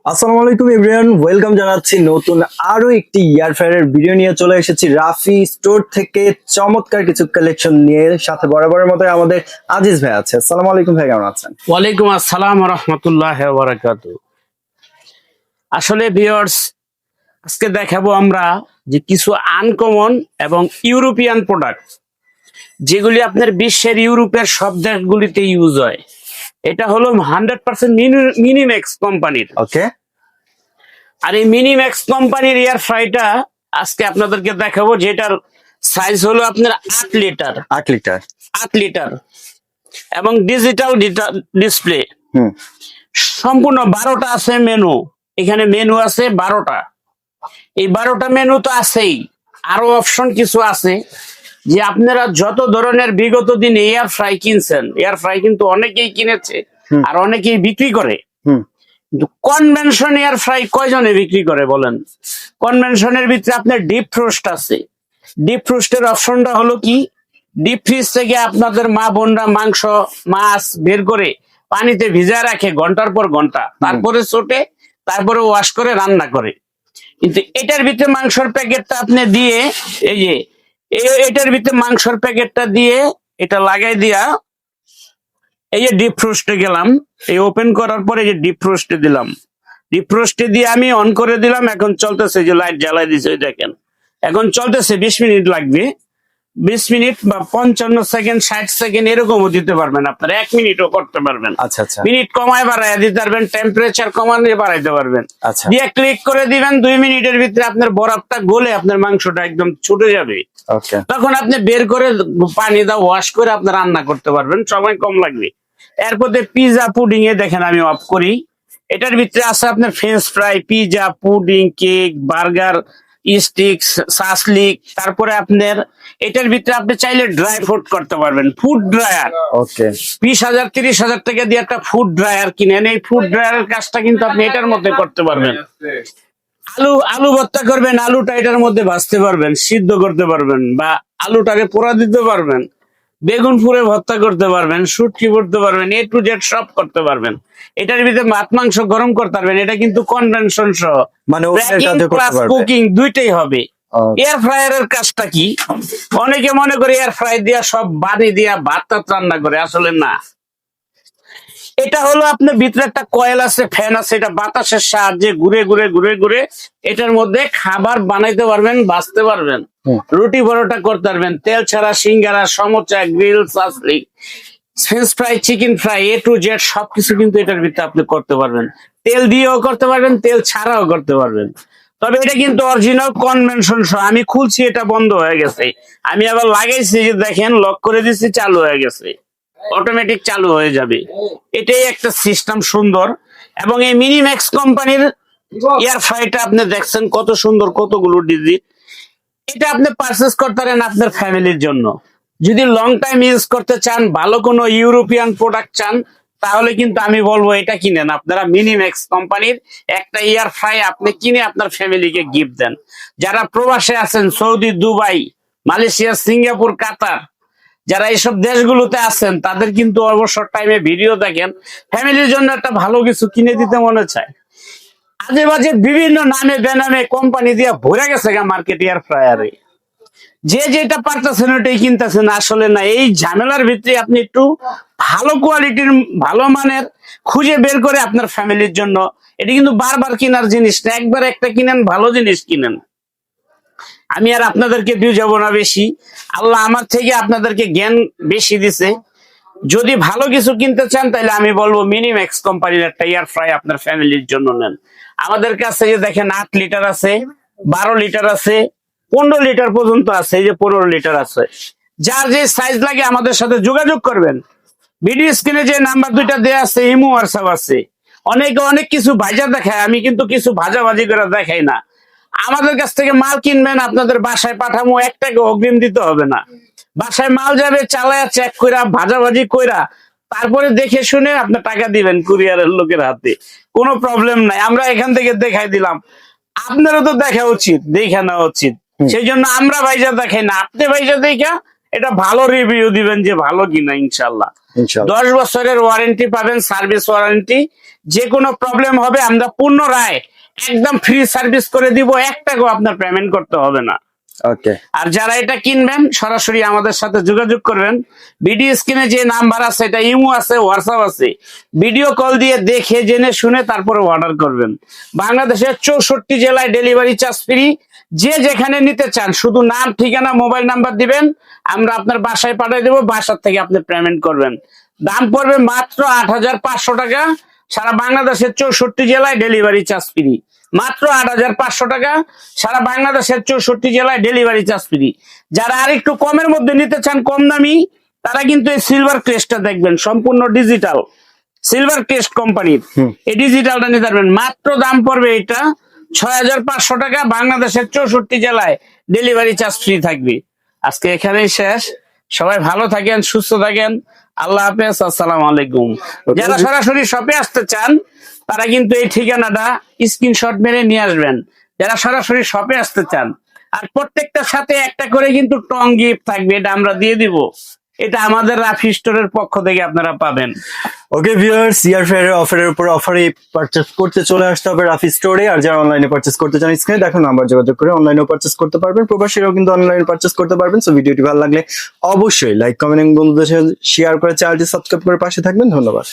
আসসালামু আলাইকুম everyone, welcome জানাচ্ছি নতুন আরো একটি এয়ার ফ্রায়ারের ভিডিও নিয়ে চলে এসেছি রাফি স্টোর থেকে। চমৎকার কিছু কালেকশন নিয়ে সাথে বরাবরের মতো আমাদের আজিজ ভাই আছে। আসসালামু আলাইকুম ভাই, কেমন আছেন? ওয়ালাইকুম আসসালাম রহমতুল্লাহ বারাকাতু। আসলে ভিউয়ার্স, আজকে দেখাবো আমরা যে কিছু আনকমন এবং ইউরোপিয়ান প্রোডাক্ট যেগুলি আপনার বিশ্বের ইউরোপের সব দেশগুলিতে ইউজ হয়। এটা হলো 100% মিনিম্যাক্স কোম্পানির। ওকে, আর এই মিনিম্যাক্স কোম্পানির এয়ার ফ্রাইটা আজকে আপনাদেরকে দেখাবো, যেটার সাইজ হলো আপনার 8 লিটার 8 লিটার। 8 লিটার এবং ডিজিটাল ডিসপ্লে। হুম, সম্পূর্ণ 12টা আছে মেনু। এখানে মেনু আছে 12টা। এই 12টা মেনু তো আছেই, আরো অপশন কিছু আছে যে আপনারা যত ধরনের বিগত দিনে এয়ার ফ্রাই কিনছেন, এয়ার ফ্রাই কিন্তু অনেকেই কিনেছে আর অনেকেই বিক্রি করে। হুম, কিন্তু কনভেনশন এয়ার ফ্রাই কয়জনে বিক্রি করে বলেন? কনভেনশনের ভিতরে আপনার ডিপ ফ্রোস্ট আছে। ডিপ ফ্রোস্টের অপশনটা হলো কি, ডিপ ফ্রিজ থেকে আপনাদের মা বোনরা মাংস মাছ বের করে পানিতে ভিজায় রাখে ঘন্টার পর ঘন্টা, তারপরে ছোটে, তারপরে ওয়াশ করে রান্না করে। কিন্তু এটার ভিতরে মাংসের প্যাকেটটা আপনি দিয়ে, এই যে এটার ভিতরে মাংসের প্যাকেটটা দিয়ে এটা লাগাই দিয়া এই যে ডিপ ফ্রোস্টে গেলাম, এই ওপেন করার পরে যে ডিপ ফ্রোস্টে দিলাম, ডিপ ফ্রোস্টে দিয়ে আমি অন করে দিলাম। এখন চলতেছে, যে লাইট জ্বালাই দিছে দেখেন, এখন চলতেছে। 20 মিনিট লাগবে, 20 মিনিট বা 55 সেকেন্ড 60 সেকেন্ড এরকমও দিতে পারবেন, আপনার 1 মিনিটও করতে পারবেন। আচ্ছা আচ্ছা মিনিট কমায় বাড়ায় দিতে পারবেন, টেম্পারেচার কমানো বাড়াইতে পারবেন। আচ্ছা। দিয়ে ক্লিক করে দিবেন, 2 মিনিটের ভিতরে আপনার বরফটা গলে আপনার মাংসটা একদম ছুটে যাবে। ওকে, তখন আপনি বের করে পানি দা ওয়াশ করে আপনি রান্না করতে পারবেন, সময় কম লাগবে। এরপর পিজা পুডিং এ দেখেন আমি অফ করি, এটার ভিতরে আছে আপনার French fry, pizza, pudding, cake, burger, sticks, shashlik. তারপরে আপনার এটার ভিতরে আপনি চাইলে ড্রাই ফ্রুট করতে পারবেন, ফুড ড্রায়ার। ওকে, 20,000 30,000 টাকা দিয়ে একটা ফুড ড্রায়ার কিনেন, এই ফুড ড্রায়ারের কাজটা কিন্তু আপনি এটার মধ্যে করতে পারবেন। আলু আলু ভর্তা করবেন, আলুটা এটার মধ্যে ভাজতে পারবেন, সিদ্ধ করতে পারবেন, বা আলুটাকে পোড়া দিতে পারবেন, বেগুন পুরে ভর্তা করতে পারবেন, শুটকি করতে পারবেন, এ টু জেড সব করতে পারবেন। এটার ভিতরে মাছ মাংস গরম করতে পারবেন। এটা কিন্তু কনভেনশন সহ, মানে ওভেনের কাজে করতে পারবে। কুকিং দুইটাই হবে। এয়ার ফ্রায়ারের কাজটা কি, অনেকে মনে করে এয়ার ফ্রাই দিয়া সব বাড়ি দিয়া ভাত টাত রান্না করে, আসলে না। এটা হলো আপনার ভিতরে একটা কয়েল আছে, ফ্যান আছে, এটা বাতাসের সাহায্যে ঘুরে ঘুরে ঘুরে ঘুরে এটার মধ্যে খাবার বানাইতে পারবেন, বাঁচতে পারবেন, রুটি পরোটা করতে পারবেন, তেল ছাড়া সিঙ্গারা, সমোচা, grill, shashlik, french fry, chicken fry, A to Z সবকিছু কিন্তু এটার ভিতরে আপনি করতে পারবেন। তেল দিয়েও করতে পারবেন, তেল ছাড়াও করতে পারবেন। তবে এটা কিন্তু অরিজিনাল কনভেনশন সহ। আমি খুলছি, এটা বন্ধ হয়ে গেছে, আমি আবার লাগাইছি, যে দেখেন লক করে দিচ্ছি, চালু হয়ে গেছে, অটোমেটিক চালু হয়ে যাবে। এটাই একটা সিস্টেম সুন্দর। এবং এই মিনিম্যাক্স কোম্পানির এয়ার ফ্রাইটা আপনি দেখছেন কত সুন্দর, কতগুলো ডিজিট। এটা আপনি পারচেস করতে পারেন আপনার ফ্যামিলির জন্য। যদি লং টাইম ইউজ করতে চান, ভালো কোনো ইউরোপিয়ান প্রোডাক্ট চান, তাহলে কিন্তু আমি বলবো এটা কিনেন। আপনারা মিনিম্যাক্স কোম্পানির একটা এয়ার ফ্রাই আপনি কিনে আপনার ফ্যামিলিকে গিফট দেন। যারা প্রবাসে আছেন, সৌদি, দুবাই, মালয়েশিয়া, সিঙ্গাপুর, কাতার, যারা এইসব দেশগুলোতে আছেন, তাদের কিন্তু অবসর টাইমে ভিডিও দেখেন, ফ্যামিলির জন্য একটা ভালো কিছু কিনে দিতে মনে চায়। আজে বাজে বিভিন্ন নামে বেনামে কোম্পানি দিয়ে ভরে গেছে মার্কেট এয়ার ফ্রায়ারে। যে যেটা পারতেছেন ওটাই কিনতেছেন, আসলে না। এই ঝামেলার ভিতরে আপনি একটু ভালো কোয়ালিটির, ভালো মানের খুঁজে বের করে আপনার ফ্যামিলির জন্য, এটা কিন্তু বারবার কেনার জিনিস না, একবার একটা কিনেন, ভালো জিনিস কিনেন। আমি আর আপনাদেরকে দিয়ে যাবো না বেশি, আল্লাহ আমার থেকে আপনাদেরকে জ্ঞান বেশি দিছে। যদি ভালো কিছু কিনতে চান, তাহলে আমি বলবো মিনিম্যাক্স কোম্পানির একটা এয়ার ফ্রাই আপনার ফ্যামিলির জন্য নেন। আমাদের কাছে যে দেখেন 8 লিটার আছে, 12 লিটার আছে, 15 লিটার পর্যন্ত আছে, এই যে 15 লিটার আছে। যার যে সাইজ লাগে আমাদের সাথে যোগাযোগ করবেন। ভিডিও স্ক্রিনে যে নাম্বার দুইটা দেওয়া আছে, ইমো হোয়াটসঅ্যাপ আছে। অনেকে অনেক কিছু ভাজা দেখায়, আমি কিন্তু কিছু ভাজাভাজি করে দেখাই না। আমাদের কাছ থেকে মাল কিনবেন, আপনাদের বাসায় পাঠামো, 1 টাকা অগ্রিম দিতে হবে না। বাসায় মাল যাবে, চালায়া চেক কইরা ভাজাভাজি কইরা তারপরে দেখে শুনে আপনার টাকা দিবেন কুরিয়ারের লোকের হাতে, কোনো প্রবলেম নাই। আমরা এখান থেকে দেখাই দিলাম, আপনারও তো দেখা উচিত, দেখা নেওয়া উচিত। সেই জন্য আমরা ভাইজা দেখাই না, আপনি ভাইজা দেখা এটা ভালো রিভিউ দিবেন যে ভালো কিনা, ইনশাল্লাহ। ইনশাআল্লাহ 10 বছরের ওয়ারেন্টি পাবেন, সার্ভিস ওয়ারেন্টি। যে কোনো প্রবলেম হবে আমরা পুনরায় একদম ফ্রি সার্ভিস করে দিব, 1 টাকাও আপনার পেমেন্ট করতে হবে না। ওকে। আর যারা এটা কিনবেন সরাসরি আমাদের সাথে যোগাযোগ করবেন। ভিডিও স্ক্রিনে যে নাম্বার আছে, এটা ইমো আছে, হোয়াটসঅ্যাপ আছে, ভিডিও কল দিয়ে দেখে জেনে শুনে তারপরে অর্ডার করবেন। বাংলাদেশের 64 জেলায় ডেলিভারি চার্জ ফ্রি। যে যেখানে নিতে চান শুধু নাম, ঠিকানা, মোবাইল নাম্বার দিবেন, আমরা আপনার বাসায় পাঠিয়ে দেবো, বাসার থেকে আপনি পেমেন্ট করবেন। দাম পড়বে মাত্র 8,500 টাকা। সারা বাংলাদেশের 64 জেলায় ডেলিভারি চার্জ ফ্রি। মাত্র 8,500 টাকা, সারা বাংলাদেশের 64 জেলায় ডেলিভারি চার্জ ফ্রি। যারা আরেকটু কমের মধ্যে নিতে চান, কম দামি, তারা কিন্তু এই সিলভার ক্রেস্টটা দেখবেন, সম্পূর্ণ ডিজিটাল সিলভার ক্রেস্ট কোম্পানির এই ডিজিটালটা নিতে পারবেন। মাত্র দাম পড়বে এটা 6,500 টাকা। বাংলাদেশের 64 জেলায় ডেলিভারি চার্জ ফ্রি থাকবে। আজকে এখানেই শেষ। সবাই ভালো থাকেন, সুস্থ থাকেন। আল্লাহ হাফেজ, আসসালামু আলাইকুম। যারা সরাসরি শপে আসতে চান তারা কিন্তু এই ঠিকানাটা স্ক্রিনশট মেরে নিয়ে আসবেন, যারা সরাসরি শপে আসতে চান। আর প্রত্যেকটার সাথে একটা করে কিন্তু টং গিফট থাকবে, এটা আমরা দিয়ে দিব। এটা আমাদের রাফি স্টোরের পক্ষ থেকে আপনারা পাবেন। ওকে ভিউয়ার্স, ইয়ার ফেয়ারের অফারের উপর অফারে পারচেজ করতে চলে আসতে হবে রাফি স্টোরে। আর যারা অনলাইনে পারচেজ করতে চান, স্ক্রিনে দেখুন নাম্বার যোগাযোগ করে অনলাইনেও পারচেজ করতে পারবেন। প্রবাসীরাও কিন্তু অনলাইনে পারচেজ করতে পারবেন। সো ভিডিওটি ভালো লাগলে অবশ্যই লাইক, কমেন্ট এবং বন্ধুদের সাথে শেয়ার করে চ্যানেলটি সাবস্ক্রাইব করে পাশে থাকবেন। ধন্যবাদ।